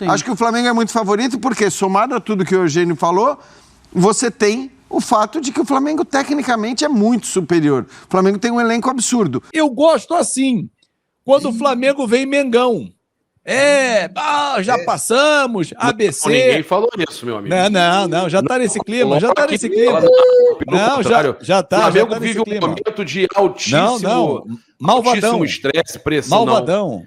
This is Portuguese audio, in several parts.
Sim. Acho que o Flamengo é muito favorito porque, somado a tudo que o Eugênio falou, você tem o fato de que o Flamengo, tecnicamente, é muito superior. O Flamengo tem um elenco absurdo. Eu gosto assim, quando o Flamengo vem Mengão. Já passamos, ABC. Ninguém falou isso, meu amigo. Não, já tá nesse clima, já tá nesse clima. Não, já tá. O Flamengo vive um momento de altíssimo estresse, pressão. Malvadão.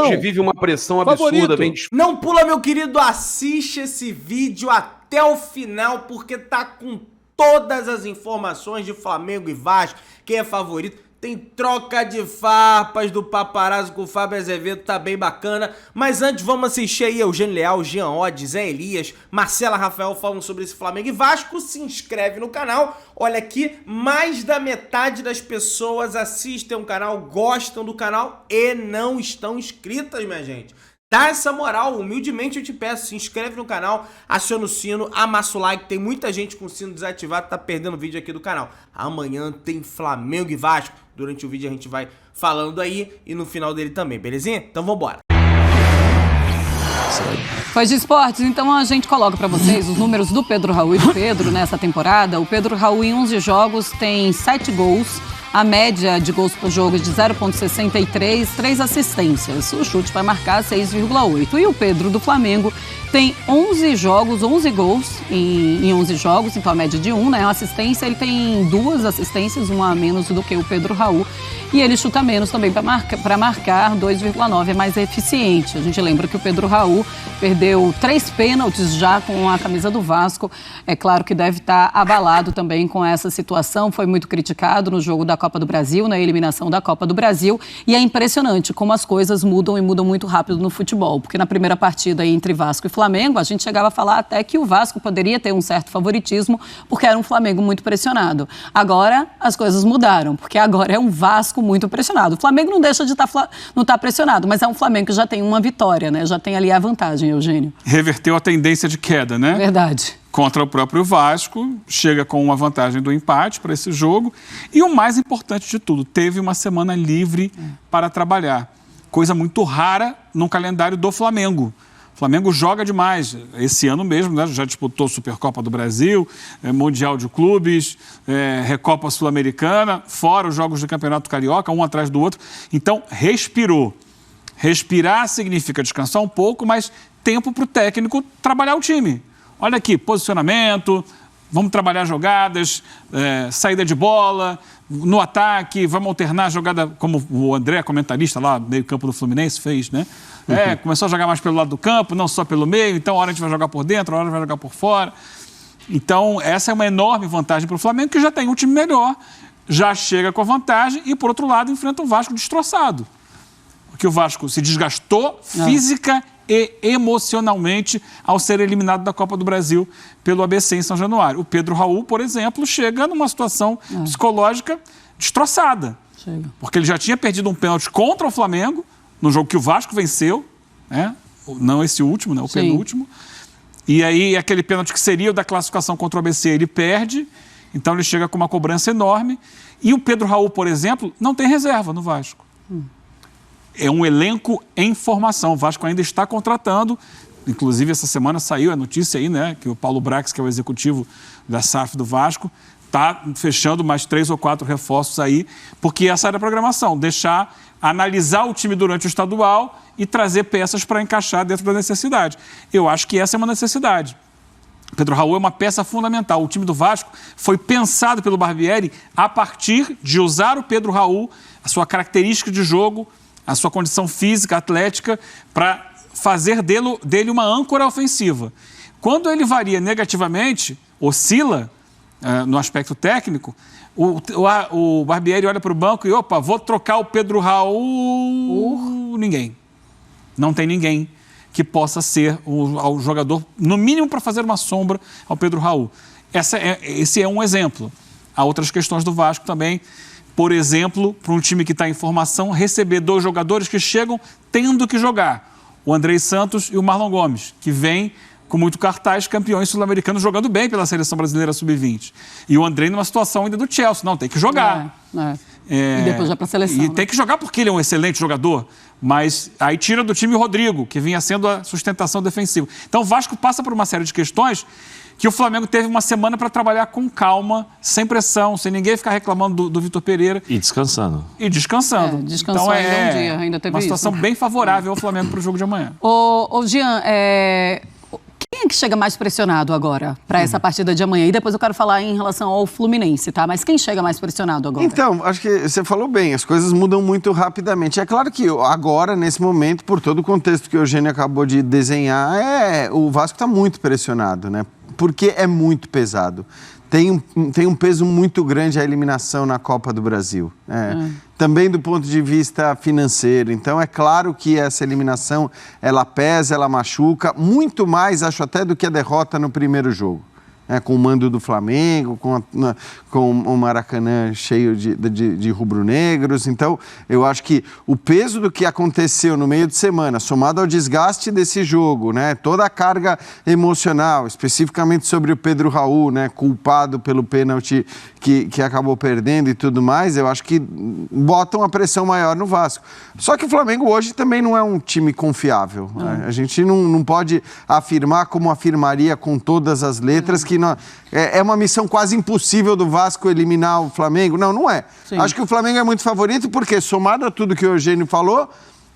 Hoje vive uma pressão absurda. Não pula, meu querido, assiste esse vídeo até o final, porque tá com todas as informações de Flamengo e Vasco, quem é favorito. Tem troca de farpas do paparazzo com o Fábio Azevedo, tá bem bacana. Mas antes, vamos assistir aí Eugênio Leal, Jean Oddi, Zé Elias, Marcela Rafael falando sobre esse Flamengo e Vasco. Se inscreve no canal. Olha aqui, mais da metade das pessoas assistem o canal, gostam do canal e não estão inscritas, minha gente. Dá essa moral, humildemente eu te peço, se inscreve no canal, aciona o sino, amassa o like, tem muita gente com o sino desativado, tá perdendo vídeo aqui do canal. Amanhã tem Flamengo e Vasco, durante o vídeo a gente vai falando aí e no final dele também, belezinha? Então vambora. Foi de esportes, então a gente coloca pra vocês os números do Pedro Raul e do Pedro nessa temporada. O Pedro Raul em 11 jogos tem 7 gols. A média de gols por jogo é de 0,63, 3 assistências. O chute vai marcar 6,8. E o Pedro do Flamengo tem 11 jogos, 11 gols em 11 jogos, então a média de 1, né? A assistência, ele tem 2 assistências, uma a menos do que o Pedro Raul. E ele chuta menos também para marcar 2,9, é mais eficiente. A gente lembra que o Pedro Raul perdeu 3 pênaltis já com a camisa do Vasco. É claro que deve estar abalado também com essa situação. Foi muito criticado no jogo da Copa do Brasil, na eliminação da Copa do Brasil. E é impressionante como as coisas mudam e mudam muito rápido no futebol. Porque na primeira partida aí entre Vasco e Flamengo, a gente chegava a falar até que o Vasco poderia ter um certo favoritismo, porque era um Flamengo muito pressionado. Agora, as coisas mudaram, porque agora é um Vasco muito pressionado. O Flamengo não deixa de não tá pressionado, mas é um Flamengo que já tem uma vitória, né? Já tem ali a vantagem, Eugênio. Reverteu a tendência de queda, né? Verdade. Contra o próprio Vasco, chega com uma vantagem do empate para esse jogo. E o mais importante de tudo, teve uma semana livre para trabalhar. Coisa muito rara no calendário do Flamengo. O Flamengo joga demais. Esse ano mesmo, né, já disputou Supercopa do Brasil, Mundial de Clubes, Recopa Sul-Americana, fora os jogos do Campeonato Carioca, um atrás do outro. Então, respirou. Respirar significa descansar um pouco, mas tempo para o técnico trabalhar o time. Olha aqui, posicionamento, vamos trabalhar jogadas, saída de bola, no ataque, vamos alternar a jogada, como o André, comentarista lá, meio campo do Fluminense, fez, né? Começou a jogar mais pelo lado do campo, não só pelo meio, então a hora a gente vai jogar por dentro, a hora a gente vai jogar por fora. Então, essa é uma enorme vantagem para o Flamengo, que já tem um time melhor, já chega com a vantagem e, por outro lado, enfrenta o Vasco destroçado. Porque o Vasco se desgastou física e emocionalmente ao ser eliminado da Copa do Brasil pelo ABC em São Januário. O Pedro Raul, por exemplo, chega numa situação psicológica destroçada. Porque ele já tinha perdido um pênalti contra o Flamengo, no jogo que o Vasco venceu, né? Não esse último, né? O penúltimo. E aí, aquele pênalti que seria o da classificação contra o ABC, ele perde, então ele chega com uma cobrança enorme. E o Pedro Raul, por exemplo, não tem reserva no Vasco. É um elenco em formação. O Vasco ainda está contratando. Inclusive, essa semana saiu a notícia aí, né? Que o Paulo Brax, que é o executivo da SAF do Vasco, está fechando mais 3 ou 4 reforços aí, porque essa era a programação, analisar o time durante o estadual e trazer peças para encaixar dentro da necessidade. Eu acho que essa é uma necessidade. Pedro Raul é uma peça fundamental. O time do Vasco foi pensado pelo Barbieri a partir de usar o Pedro Raul, a sua característica de jogo, a sua condição física, atlética, para fazer dele uma âncora ofensiva. Quando ele varia negativamente, oscila no aspecto técnico, o Barbieri olha para o banco e, vou trocar o Pedro Raul. Ninguém. Não tem ninguém que possa ser o jogador, no mínimo, para fazer uma sombra ao Pedro Raul. Esse é um exemplo. Há outras questões do Vasco também. Por exemplo, para um time que está em formação, receber 2 jogadores que chegam tendo que jogar. O Andrei Santos e o Marlon Gomes, que vêm com muito cartaz, campeões sul-americanos, jogando bem pela Seleção Brasileira Sub-20. E o Andrei numa situação ainda do Chelsea. Não, tem que jogar. E depois já para a seleção. E tem que jogar porque ele é um excelente jogador, mas aí tira do time o Rodrigo, que vinha sendo a sustentação defensiva. Então o Vasco passa por uma série de questões que o Flamengo teve uma semana para trabalhar com calma, sem pressão, sem ninguém ficar reclamando do Vitor Pereira. E descansando. Descansou então ainda um dia, ainda teve uma situação isso. bem favorável ao Flamengo para o jogo de amanhã. Ô Jean, quem é que chega mais pressionado agora para essa partida de amanhã? E depois eu quero falar em relação ao Fluminense, tá? Mas quem chega mais pressionado agora? Então, acho que você falou bem, as coisas mudam muito rapidamente. É claro que agora, nesse momento, por todo o contexto que o Eugênio acabou de desenhar, o Vasco está muito pressionado, né? Porque é muito pesado. Tem um peso muito grande a eliminação na Copa do Brasil. Também do ponto de vista financeiro. Então, é claro que essa eliminação, ela pesa, ela machuca, muito mais, acho até, do que a derrota no primeiro jogo. Com o mando do Flamengo, com o Maracanã cheio de rubro-negros. Então, eu acho que o peso do que aconteceu no meio de semana, somado ao desgaste desse jogo, né, toda a carga emocional, especificamente sobre o Pedro Raul, né, culpado pelo pênalti que acabou perdendo e tudo mais, eu acho que botam a pressão maior no Vasco. Só que o Flamengo hoje também não é um time confiável. A gente não pode afirmar, como afirmaria com todas as letras, que é uma missão quase impossível do Vasco eliminar o Flamengo. Não é. Sim. Acho que o Flamengo é muito favorito porque, somado a tudo que o Eugênio falou,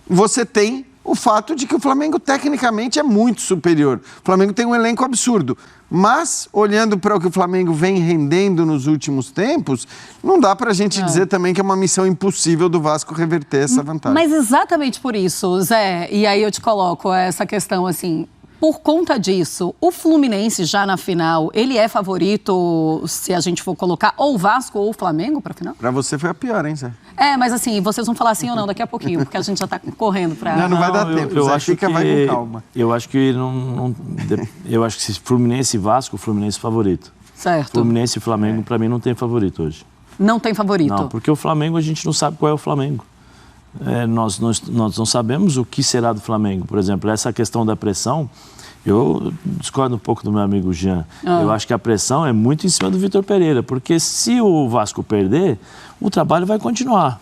você tem o fato de que o Flamengo tecnicamente é muito superior. O Flamengo tem um elenco absurdo. Mas, olhando para o que o Flamengo vem rendendo nos últimos tempos, não dá para a gente dizer também que é uma missão impossível do Vasco reverter essa vantagem. Mas exatamente por isso, Zé, e aí eu te coloco essa questão assim... Por conta disso, o Fluminense já na final, ele é favorito se a gente for colocar ou o Vasco ou o Flamengo para a final? Para você foi a pior, hein, Zé? Mas assim, vocês vão falar sim ou não daqui a pouquinho, porque a gente já está correndo para... Não vai dar tempo, eu Zé, acho que vai com calma. Eu acho que eu acho que se Fluminense e Vasco, o Fluminense favorito. Certo. Fluminense e Flamengo, para mim, não tem favorito hoje. Não tem favorito? Não, porque o Flamengo, a gente não sabe qual é o Flamengo. Nós não sabemos o que será do Flamengo. Por exemplo, essa questão da pressão... Eu discordo um pouco do meu amigo Jean. Eu acho que a pressão é muito em cima do Vitor Pereira, porque se o Vasco perder, o trabalho vai continuar.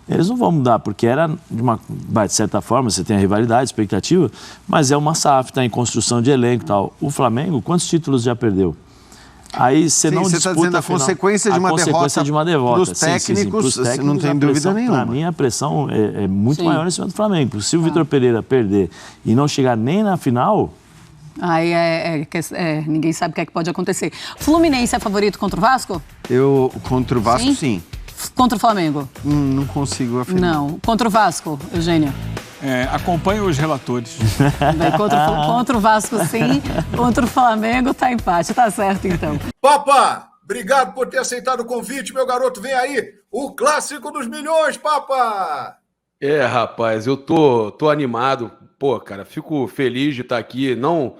Eles não vão mudar, porque de certa forma, você tem a rivalidade, expectativa, mas é uma SAF, está em construção de elenco e tal. O Flamengo, quantos títulos já perdeu? Aí você não disputa... Você está dizendo a consequência de uma derrota para os técnicos, não tem dúvida nenhuma. Para mim, a pressão é muito maior em cima do Flamengo. Se o Vitor Pereira perder e não chegar nem na final... Aí ninguém sabe o que é que pode acontecer. Fluminense é favorito contra o Vasco? Contra o Vasco, sim. Contra o Flamengo? Não consigo afirmar. Não. Contra o Vasco, Eugênio? Acompanho os relatores. Contra o Vasco, sim. Contra o Flamengo, tá empate. Tá certo, então. Papa, obrigado por ter aceitado o convite, meu garoto. Vem aí, o clássico dos milhões, Papa! Rapaz, eu tô animado. Pô, cara, fico feliz de estar aqui, não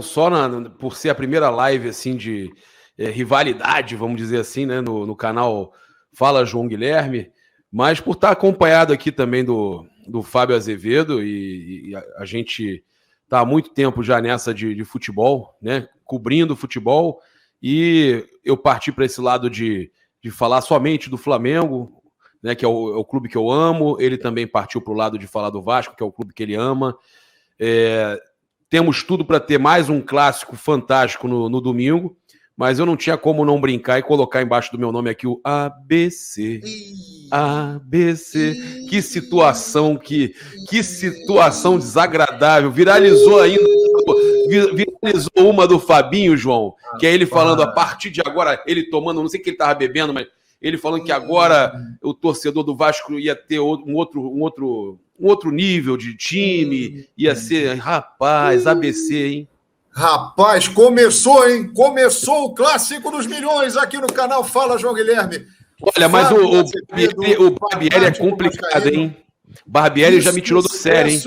só por ser a primeira live, assim, de rivalidade, vamos dizer assim, né, no canal Fala João Guilherme, mas por estar acompanhado aqui também do Fábio Azevedo, e a gente está há muito tempo já nessa de futebol, né, cobrindo futebol, e eu parti para esse lado de falar somente do Flamengo, né, que é o clube que eu amo. Ele também partiu para o lado de falar do Vasco, que é o clube que ele ama. Temos tudo para ter mais um clássico fantástico no domingo, mas eu não tinha como não brincar e colocar embaixo do meu nome aqui o ABC. ABC. Que situação desagradável. Viralizou uma do Fabinho, João, que é ele falando a partir de agora, ele tomando, não sei o que ele estava bebendo, mas ele falando que agora o torcedor do Vasco ia ter um outro nível de time, ia ser, rapaz, ABC, hein? Rapaz, começou, hein? Começou o clássico dos milhões aqui no canal Fala João Guilherme. Olha, mas o Barbieri é complicado, hein? Barbieri já me tirou do sério, hein?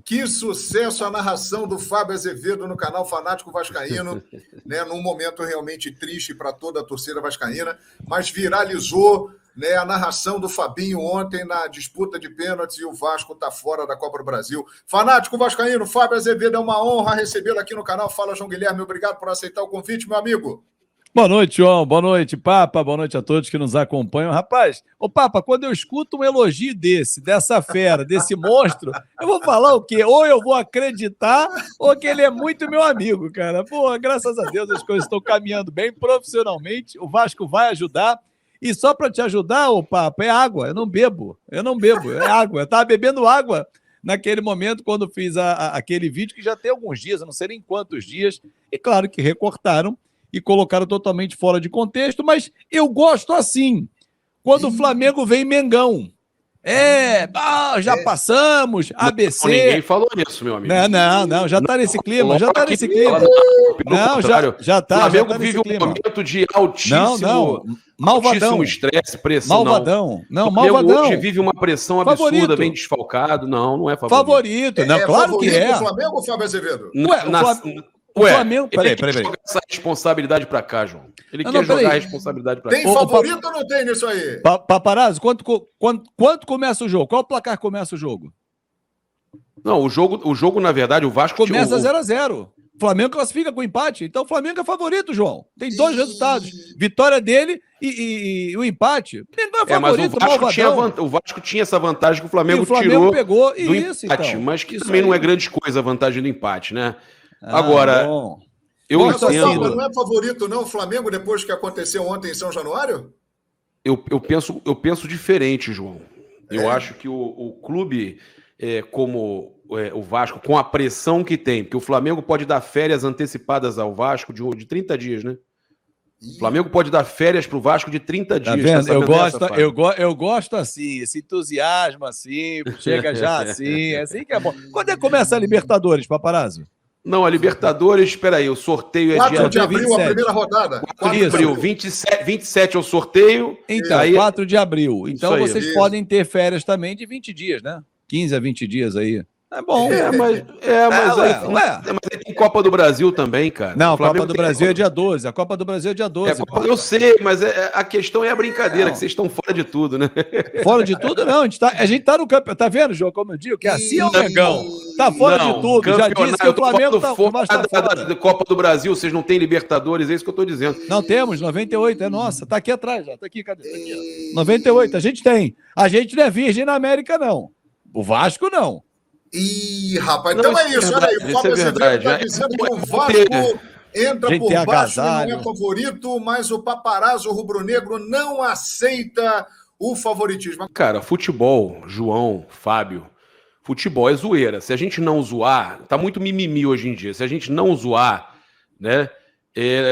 Que sucesso a narração do Fábio Azevedo no canal Fanático Vascaíno, né, num momento realmente triste para toda a torcida vascaína, mas viralizou, né, a narração do Fabinho ontem na disputa de pênaltis e o Vasco está fora da Copa do Brasil. Fanático Vascaíno, Fábio Azevedo, é uma honra recebê-lo aqui no canal Fala João Guilherme. Obrigado por aceitar o convite, meu amigo. Boa noite, João. Boa noite, Papa. Boa noite a todos que nos acompanham. Rapaz, ô Papa, quando eu escuto um elogio dessa fera, desse monstro, eu vou falar o quê? Ou eu vou acreditar, ou que ele é muito meu amigo, cara. Pô, graças a Deus as coisas estão caminhando bem profissionalmente. O Vasco vai ajudar. E só para te ajudar, ô Papa, é água. Eu não bebo, é água. Eu tava bebendo água naquele momento quando fiz aquele vídeo, que já tem alguns dias, eu não sei nem quantos dias. E claro que recortaram e colocaram totalmente fora de contexto, mas eu gosto assim, quando o Flamengo vem Mengão. Já passamos, ABC... Ninguém falou nisso, meu amigo. Não, já tá nesse clima, já tá nesse clima. Não, já tá. O Flamengo vive um momento de altíssimo malvadão, estresse, pressão. Malvadão. O Malvadão. Hoje vive uma pressão absurda, Favorito. Vem desfalcado. Não é Favorito. Não, claro que é. O Flamengo ou o Fábio Azevedo? O Flamengo... Ele quer jogar essa responsabilidade pra cá, João. Ele quer jogar a responsabilidade pra cá. Tem favorito ou não tem nisso aí? Paparazzo, quanto começa o jogo? Qual o placar começa o jogo? Não, o jogo, na verdade, o Vasco... Começa 0-0. O Flamengo classifica com empate. Então o Flamengo é favorito, João. Tem 2 resultados. Vitória dele e o empate. Ele não é favorito, mas o Vasco tinha essa vantagem que o Flamengo tirou pegou, do isso, empate. então. Mas que Isso também aí. não é grande coisa a vantagem do empate, né? Agora, bom. eu Mas entendo... não é favorito não o Flamengo depois que aconteceu ontem em São Januário? Eu penso diferente, João. Eu acho que o clube, como o Vasco, com a pressão que tem, porque o Flamengo pode dar férias antecipadas ao Vasco de 30 dias, né? O Flamengo pode dar férias para o Vasco de 30 dias. Tá vendo? Eu gosto assim, esse entusiasmo assim, chega já assim, é assim que é bom. Quando é que começa a Libertadores, Paparazzo? Não, a Libertadores, espera aí, o sorteio é 4 de dia abril, 27. a primeira rodada. 4 de abril, 27 é o sorteio. Então, aí, 4 de abril. Então aí. vocês podem ter férias também de 20 dias, né? 15 a 20 dias aí. É bom. Mas aí tem Copa do Brasil também, cara. Não, a Copa do Brasil é dia 12. A Copa do Brasil é dia 12. Eu sei, mas a questão é a brincadeira, que vocês estão fora de tudo, né? Fora de tudo, não. A gente tá no campeonato. Tá vendo, João, como eu digo? Que assim é o Mengão. Tá fora de tudo. Já disse que o Flamengo tá fora da Copa do Brasil. Vocês não têm Libertadores, é isso que eu tô dizendo. Não temos, 98, é nossa. Tá aqui atrás já. Tá aqui, cadê? Tá aqui, ó. 98, a gente tem. A gente não é virgem na América, não. O Vasco, não. Ih, rapaz, então é isso. Olha aí, o Fábio Azevedo está dizendo que o Vasco entra por baixo e não é favorito, mas o paparazzo rubro-negro não aceita o favoritismo. Cara, futebol, João, Fábio, futebol é zoeira. Se a gente não zoar, tá muito mimimi hoje em dia. Se a gente não zoar, né?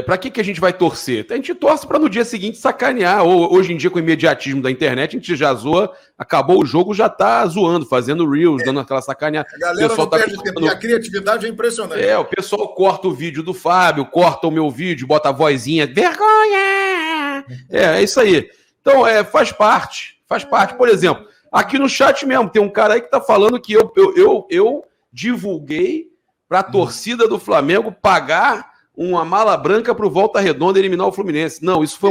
Pra que a gente vai torcer? A gente torce para no dia seguinte sacanear. Ou, hoje em dia, com o imediatismo da internet, a gente já zoa, acabou o jogo, já tá zoando, fazendo reels, dando aquela sacaneada. A galera não perde tempo, e a criatividade é impressionante. O pessoal corta o vídeo do Fábio, corta o meu vídeo, bota a vozinha, vergonha! É isso aí. Então, faz parte. Por exemplo, aqui no chat mesmo, tem um cara aí que tá falando que eu divulguei pra torcida do Flamengo pagar uma mala branca para o Volta Redonda eliminar o Fluminense. Não, isso foi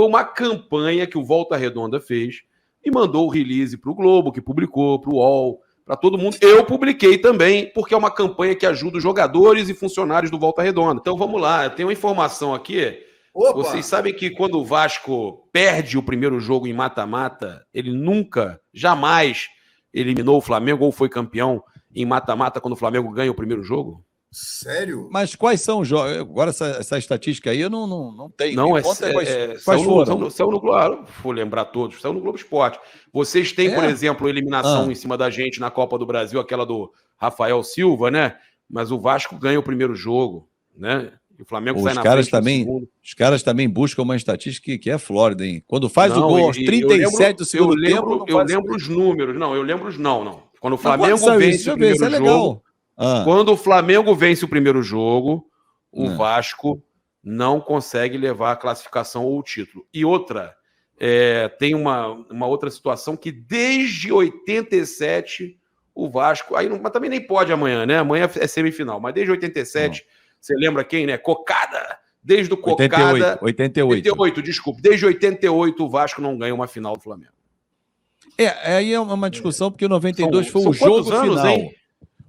uma campanha que o Volta Redonda fez e mandou o release para o Globo, que publicou, para o UOL, para todo mundo. Eu publiquei também, porque é uma campanha que ajuda os jogadores e funcionários do Volta Redonda. Então vamos lá, eu tenho uma informação aqui. Opa. Vocês sabem que quando o Vasco perde o primeiro jogo em mata-mata, ele jamais eliminou o Flamengo ou foi campeão em mata-mata quando o Flamengo ganha o primeiro jogo? Sério? Mas quais são os jogos? Agora, essa estatística aí eu não tenho. Não, quais foram? Saiu no Globo, vou lembrar todos, saiu no Globo Esporte. Vocês têm, por exemplo, eliminação em cima da gente na Copa do Brasil, aquela do Rafael Silva, né? Mas o Vasco ganha o primeiro jogo, né? E o Flamengo sai na frente no segundo. Os caras também buscam uma estatística que é Flórida, hein? Quando faz o gol aos 37 do segundo tempo... Eu lembro os números. Não. Quando o Flamengo vence o primeiro jogo... Quando o Flamengo vence o primeiro jogo, o Vasco não consegue levar a classificação ou o título. E outra, tem uma outra situação que desde 87 o Vasco... mas também nem pode amanhã, né? Amanhã é semifinal, mas desde 87, você lembra quem, né? Cocada. Desde o Cocada... 88, desculpe. Desde 88 o Vasco não ganha uma final do Flamengo. Aí é uma discussão, porque o 92 foi o jogo final. Hein?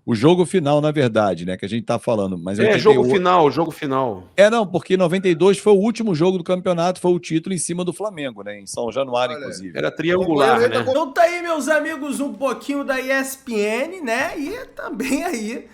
O jogo final, na verdade, né? Que a gente tá falando. Mas Jogo final. Não, porque 92 foi o último jogo do campeonato, foi o título em cima do Flamengo, né? Em São Januário, inclusive. Era triangular, né? Então tá aí, meus amigos, um pouquinho da ESPN, né? E também aí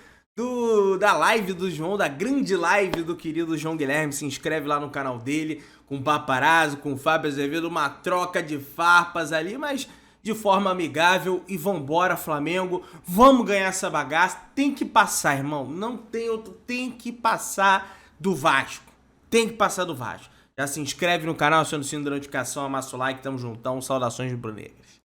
da live do João, da grande live do querido João Guilherme. Se inscreve lá no canal dele, com o Paparazzo, com o Fábio Azevedo, uma troca de farpas ali, mas de forma amigável. E vambora, Flamengo, vamos ganhar essa bagaça. Tem que passar, irmão, não tem outro, tem que passar do Vasco. Tem que passar do Vasco. Já se inscreve no canal, aciona o sino da notificação, amassa o like, tamo juntão, saudações de Brunegras.